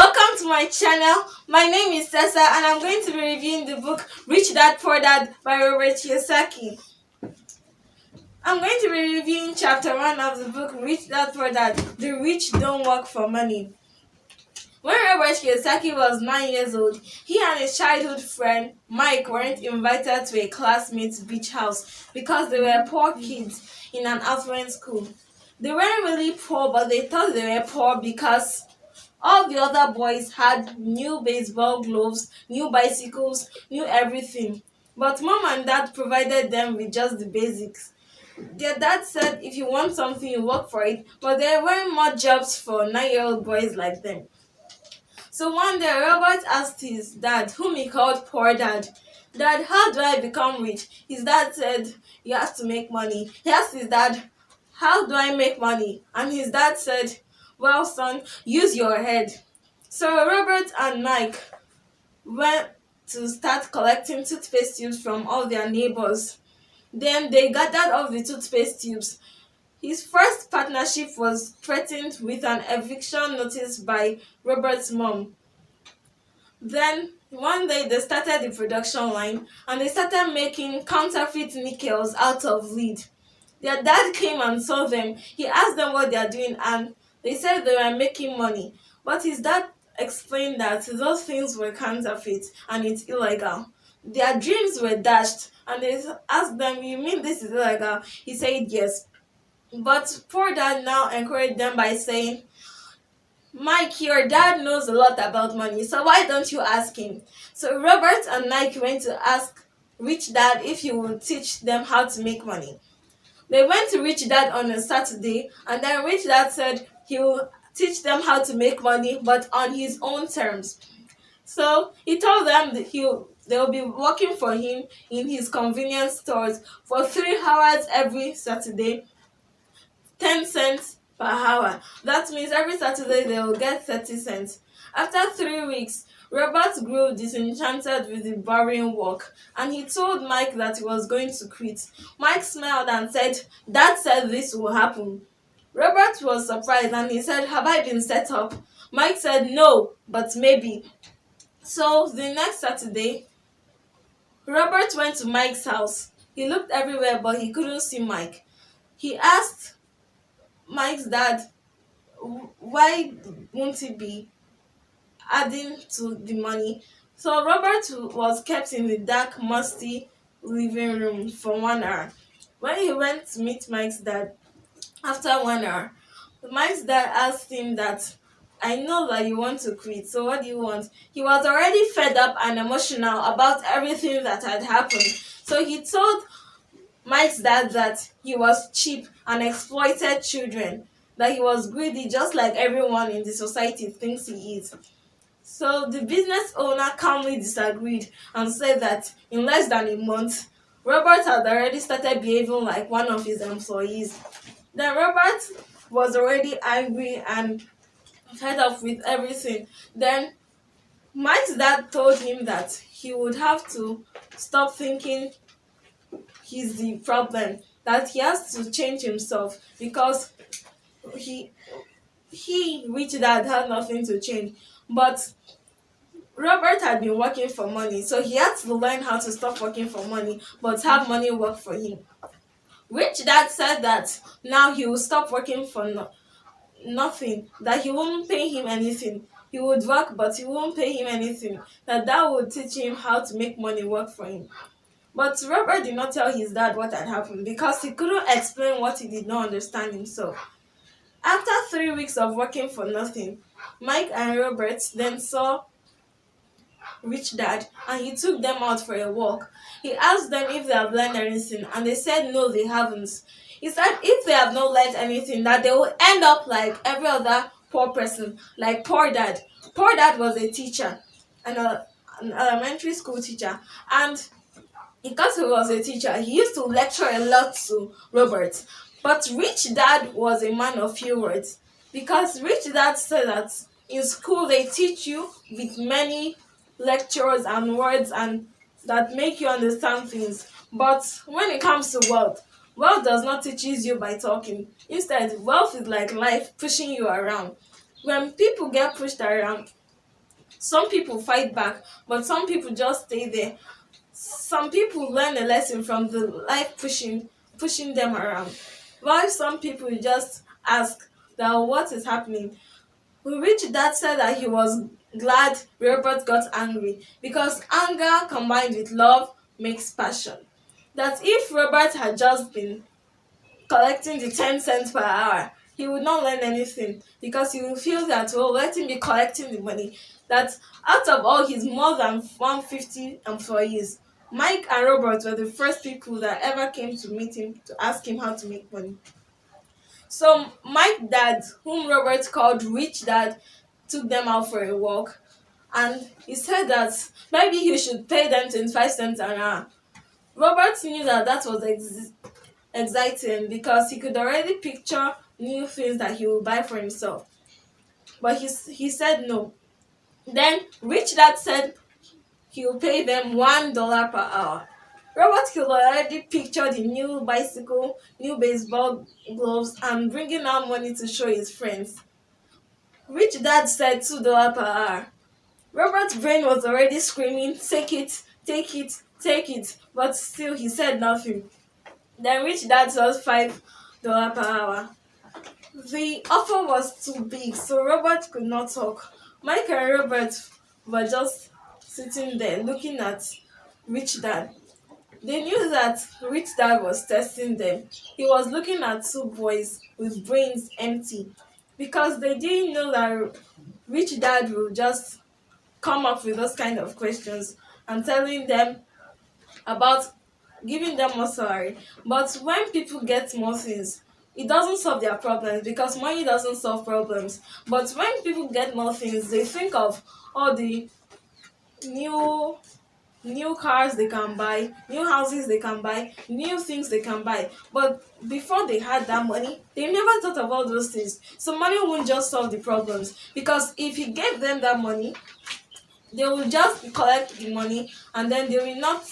Welcome to my channel. My name is Tessa and I'm going to be reviewing the book Rich Dad Poor Dad by Robert Kiyosaki. I'm going to be reviewing chapter 1 of the book Rich Dad Poor Dad. The rich don't work for money. When Robert Kiyosaki was 9 years old, he and his childhood friend Mike weren't invited to a classmate's beach house because they were poor kids in an affluent school. They weren't really poor, but they thought they were poor because all the other boys had new baseball gloves, new bicycles, new everything. But mom and dad provided them with just the basics. Their dad said if you want something, you work for it, but there weren't much jobs for 9-year-old boys like them. So one day, Robert asked his dad, whom he called Poor Dad, "Dad, how do I become rich?" His dad said, "You have to make money." He asked his dad, "How do I make money?" And his dad said, "Well, son, use your head." So Robert and Mike went to start collecting toothpaste tubes from all their neighbors. Then they gathered all the toothpaste tubes. His first partnership was threatened with an eviction notice by Robert's mom. Then one day they started the production line and they started making counterfeit nickels out of lead. Their dad came and saw them. He asked them what they are doing and they said they were making money. But his dad explained that those things were counterfeit and it's illegal. Their dreams were dashed and they asked them, "You mean this is illegal?" He said yes. But Poor Dad now encouraged them by saying, "Mike, your dad knows a lot about money, so why don't you ask him?" So Robert and Mike went to ask Rich Dad if he would teach them how to make money. They went to Rich Dad on a Saturday, and then Rich Dad said he will teach them how to make money, but on his own terms. So he told them that they will be working for him in his convenience stores for 3 hours every Saturday, 10 cents per hour. That means every Saturday they will get 30 cents. After 3 weeks, Robert grew disenchanted with the boring work and he told Mike that he was going to quit. Mike smiled and said, "Dad said this will happen." Robert was surprised and he said, "Have I been set up?" Mike said, "No, but maybe." So the next Saturday, Robert went to Mike's house. He looked everywhere but he couldn't see Mike. He asked Mike's dad, why won't he be adding to the money? So Robert was kept in the dark, musty living room for 1 hour. When he went to meet Mike's dad after 1 hour, Mike's dad asked him that, "I know that you want to quit, so what do you want?" He was already fed up and emotional about everything that had happened. So he told Mike's dad that he was cheap and exploited children, that he was greedy just like everyone in the society thinks he is. So the business owner calmly disagreed and said that in less than a month, Robert had already started behaving like one of his employees. Then Robert was already angry and fed up with everything. Then Mike's dad told him that he would have to stop thinking he's the problem, that he has to change himself because he Rich Dad had nothing to change. But Robert had been working for money, so he had to learn how to stop working for money but have money work for him. Rich Dad said that now he will stop working for nothing, that he won't pay him anything. He would work but he won't pay him anything, that would teach him how to make money work for him. But Robert did not tell his dad what had happened because he couldn't explain what he did not understand himself. After 3 weeks of working for nothing, Mike and Robert then saw Rich Dad and he took them out for a walk. He asked them if they have learned anything and they said no, they haven't. He said if they have not learned anything, that they will end up like every other poor person, like Poor Dad. Poor Dad was a teacher, an elementary school teacher, and because he was a teacher, he used to lecture a lot to Robert. But Rich Dad was a man of few words because Rich Dad said that in school they teach you with many lectures and words and that make you understand things. But when it comes to wealth does not teaches you by talking. Instead, wealth is like life pushing you around. When people get pushed around, Some people fight back, but some people just stay there. Some people learn a lesson from the life pushing them around, while some people just ask that what is happening. Rich Dad said that he was glad Robert got angry because anger combined with love makes passion. That if Robert had just been collecting the 10 cents per hour, he would not learn anything because he would feel that, well, let him be collecting the money. That out of all his more than 150 employees, Mike and Robert were the first people that ever came to meet him to ask him how to make money. So Mike Dad, whom Robert called Rich Dad, took them out for a walk, and he said that maybe he should pay them 25 cents an hour. Robert knew that was exciting because he could already picture new things that he would buy for himself. But he said no. Then Rich Dad said he will pay them $1 per hour. Robert could already picture the new bicycle, new baseball gloves, and bringing out money to show his friends. Rich Dad said $2 per hour. Robert's brain was already screaming, take it, take it, take it, but still he said nothing. Then Rich Dad was $5 per hour. The offer was too big, so Robert could not talk. Mike and Robert were just sitting there looking at Rich Dad. They knew that Rich Dad was testing them. He was looking at two boys with brains empty because they didn't know that Rich Dad will just come up with those kind of questions and telling them about giving them more salary. But when people get more things, it doesn't solve their problems because money doesn't solve problems. But when people get more things, they think of all the new cars they can buy, new houses they can buy, new things they can buy. But before they had that money, they never thought of all those things. So money won't just solve the problems because if you gave them that money, they will just collect the money and then they will not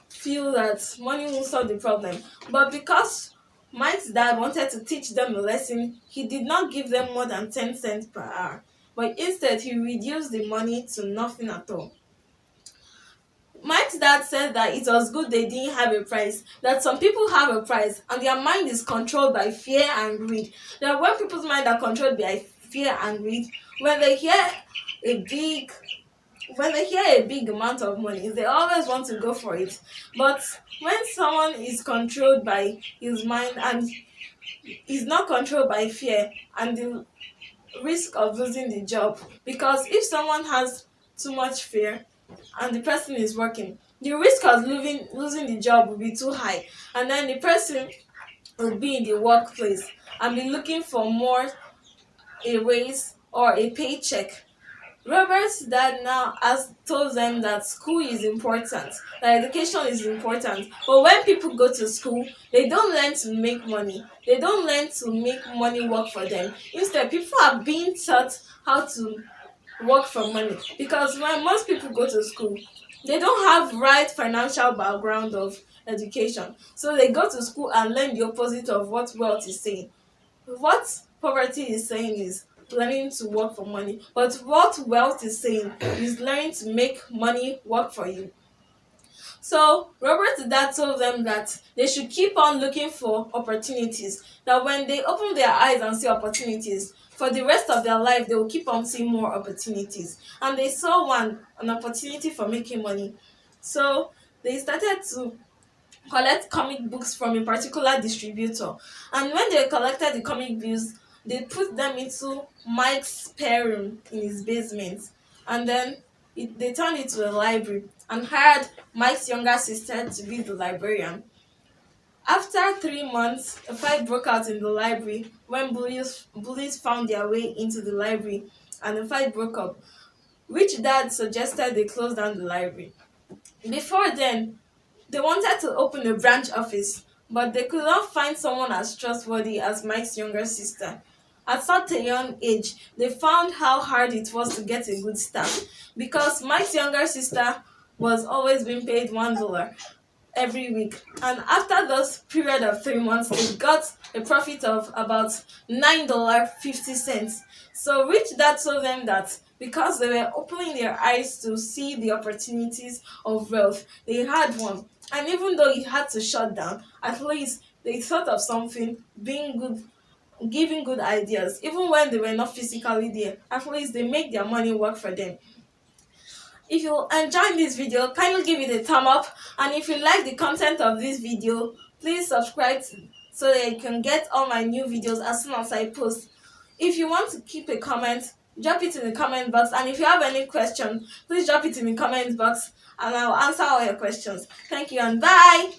feel that money will solve the problem. But because Mike's dad wanted to teach them a lesson, he did not give them more than 10 cents per hour. But instead, he reduced the money to nothing at all. Mike's dad said that it was good they didn't have a price, that some people have a price and their mind is controlled by fear and greed. That when people's mind are controlled by fear and greed, when they hear a big amount of money, they always want to go for it. But when someone is controlled by his mind and is not controlled by fear and the risk of losing the job, because if someone has too much fear and the person is working, the risk of losing the job will be too high, and then the person will be in the workplace and be looking for more a raise or a paycheck. Robert's dad now has told them that school is important, that education is important. But when people go to school, they don't learn to make money. They don't learn to make money work for them. Instead, people are being taught how to work for money. Because when most people go to school, they don't have right financial background of education. So they go to school and learn the opposite of what wealth is saying. What poverty is saying is learning to work for money. But what wealth is saying is learning to make money work for you. So Robert's dad told them that they should keep on looking for opportunities. That when they open their eyes and see opportunities, for the rest of their life, they will keep on seeing more opportunities. And they saw an opportunity for making money. So they started to collect comic books from a particular distributor. And when they collected the comic books, they put them into Mike's spare room in his basement. And then they turned it to a library and hired Mike's younger sister to be the librarian. After 3 months, a fight broke out in the library when bullies found their way into the library and the fight broke up. Rich Dad suggested they close down the library. Before then, they wanted to open a branch office, but they could not find someone as trustworthy as Mike's younger sister. At such a young age, they found how hard it was to get a good staff because Mike's younger sister was always being paid $1 every week. And after those period of 3 months, they got a profit of about $9.50. So Rich Dad told them that because they were opening their eyes to see the opportunities of wealth. They had one. And even though it had to shut down, at least they thought of something, being good, giving good ideas. Even when they were not physically there, at least they make their money work for them. If you enjoyed this video, kindly give it a thumb up, and if you like the content of this video, please subscribe so that you can get all my new videos as soon as I post. If you want to keep a comment, drop it in the comment box, and if you have any question, please drop it in the comment box and I'll answer all your questions. Thank you and bye.